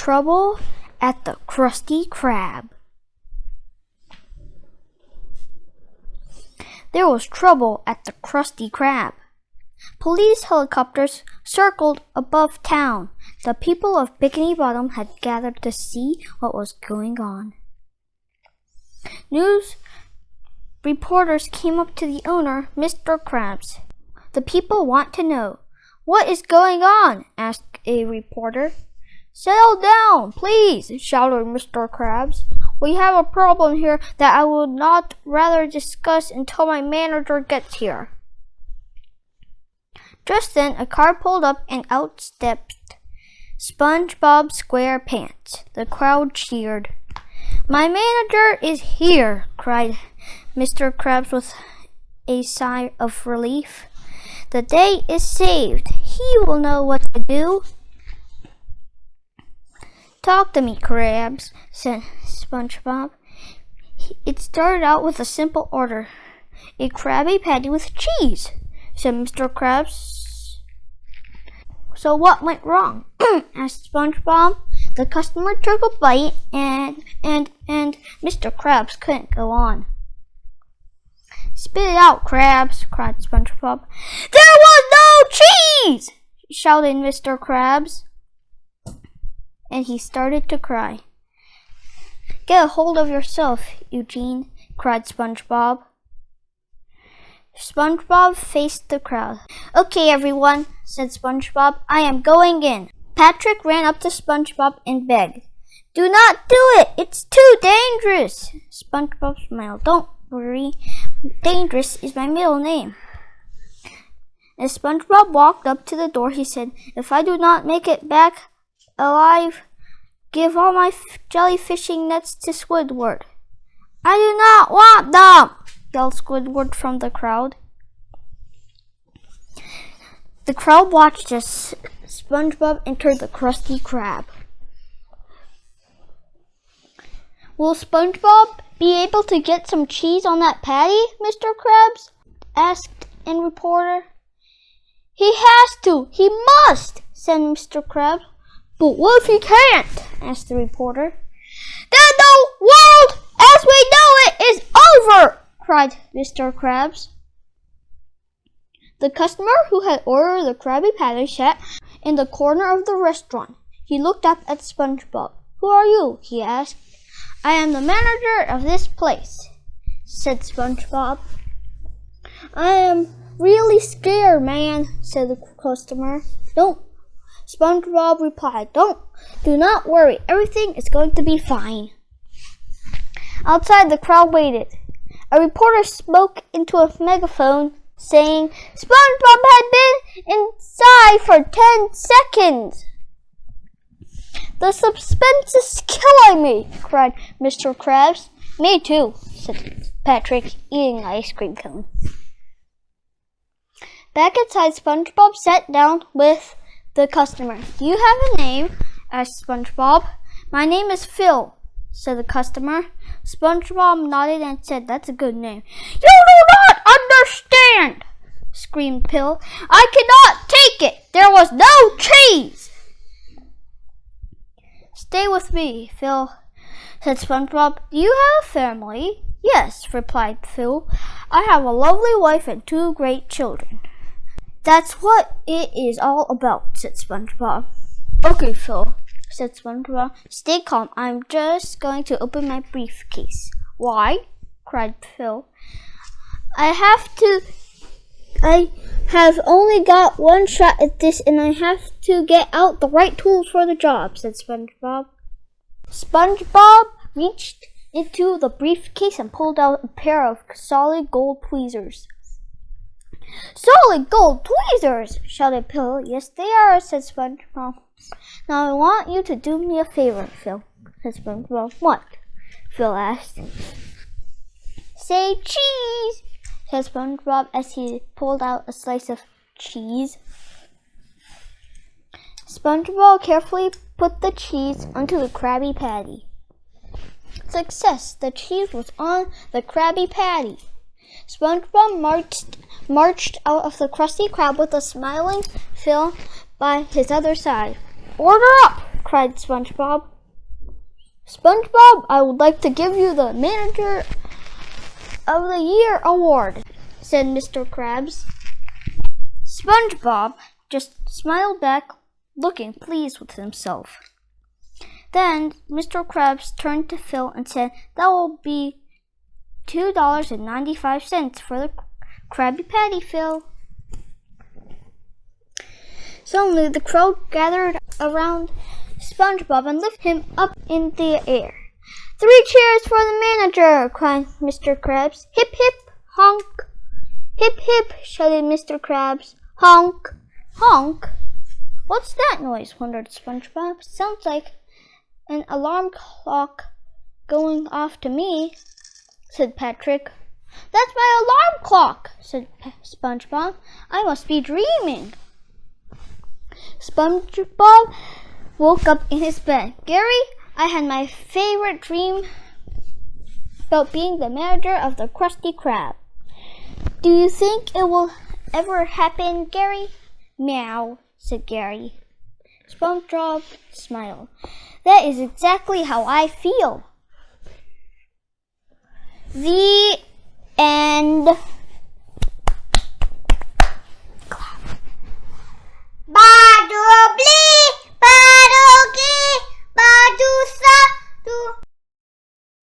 trouble at the Krusty Krab. There was trouble at the Krusty Krab. Police helicopters circled above town. The people of Bikini Bottom had gathered to see what was going on. News reporters came up to the owner, Mr. Krabs. The people want to know. What is going on? Asked a reporter. Settle down, please, shouted Mr. Krabs. We have a problem here that I would not rather discuss until my manager gets here. Just then, a car pulled up and out stepped SpongeBob SquarePants. The crowd cheered. My manager is here, cried Mr. Krabs with a sigh of relief. The day is saved. He will know what to do. Talk to me, Krabs, said SpongeBob. It started out with a simple order. A Krabby Patty with cheese, said Mr. Krabs. So what went wrong? Asked SpongeBob. The customer took a bite and Mr. Krabs couldn't go on. Spit it out, Krabs, cried SpongeBob. There was no cheese! Shouted Mr. Krabs. And he started to cry. Get a hold of yourself, Eugene, cried SpongeBob. SpongeBob faced the crowd. Okay, everyone, said SpongeBob. I am going in. Patrick ran up to SpongeBob and begged. Do not do it! It's too dangerous! SpongeBob smiled. Don't worry. Dangerous is my middle name. As SpongeBob walked up to the door, he said, If I do not make it back alive, give all my jellyfishing nets to Squidward. I do not want them, yelled Squidward from the crowd. The crowd watched as SpongeBob entered the Krusty Krab. Will SpongeBob be able to get some cheese on that patty, Mr. Krabs? Asked a reporter. He has to! He must! Said Mr. Krabs. But what if he can't? Asked the reporter. Then the world as we know it is over! Cried Mr. Krabs. The customer who had ordered the Krabby Patty sat in the corner of the restaurant. He looked up at SpongeBob. Who are you? He asked. I am the manager of this place, said SpongeBob. I am really scared, man, said the customer. SpongeBob replied, do not worry. Everything is going to be fine. Outside, the crowd waited. A reporter spoke into a megaphone, saying, SpongeBob had been inside for 10 seconds. The suspense is killing me, cried Mr. Krabs. Me too, said Patrick, eating an ice cream cone. Back inside, SpongeBob sat down with the customer. Do you have a name? Asked SpongeBob. My name is Phil, said the customer. SpongeBob nodded and said, That's a good name. You do not understand, screamed Phil. I cannot take it. There was no cheese. Stay with me, Phil, said SpongeBob. Do you have a family? Yes, replied Phil. I have a lovely wife and 2 great children. That's what it is all about, said SpongeBob. Okay, Phil, said SpongeBob. Stay calm. I'm just going to open my briefcase. Why? Cried Phil. I have only got one shot at this, and I have to get out the right tools for the job, said SpongeBob. SpongeBob reached into the briefcase and pulled out a pair of solid gold tweezers. Solid gold tweezers, shouted Phil. Yes, they are, said SpongeBob. Now I want you to do me a favor, Phil, said SpongeBob. What? Phil asked. Say cheese, said SpongeBob as he pulled out a slice of cheese. SpongeBob carefully put the cheese onto the Krabby Patty. Success! The cheese was on the Krabby Patty. SpongeBob marched out of the Krusty Krab with a smiling Phil by his other side. Order up! cried SpongeBob. SpongeBob, I would like to give you the Manager of the Year award, said Mr. Krabs. SpongeBob just smiled back, looking pleased with himself. Then Mr. Krabs turned to Phil and said, "That will be $2.95 for the Krabby Patty, Phil." Suddenly the crowd gathered around SpongeBob and lifted him up in the air. "3 cheers for the manager!" cried Mr. Krabs. "Hip hip, honk!" "Hip hip!" shouted Mr. Krabs. "Honk! Honk!" "What's that noise?" wondered SpongeBob. "Sounds like an alarm clock going off to me," said Patrick. "That's my alarm clock," said SpongeBob. "I must be dreaming." SpongeBob woke up in his bed. "Gary, I had my favorite dream about being the manager of the Krusty Krab. Do you think it will ever happen, Gary?" "Meow," said Gary. SpongeBob smiled. "That is exactly how I feel." The end.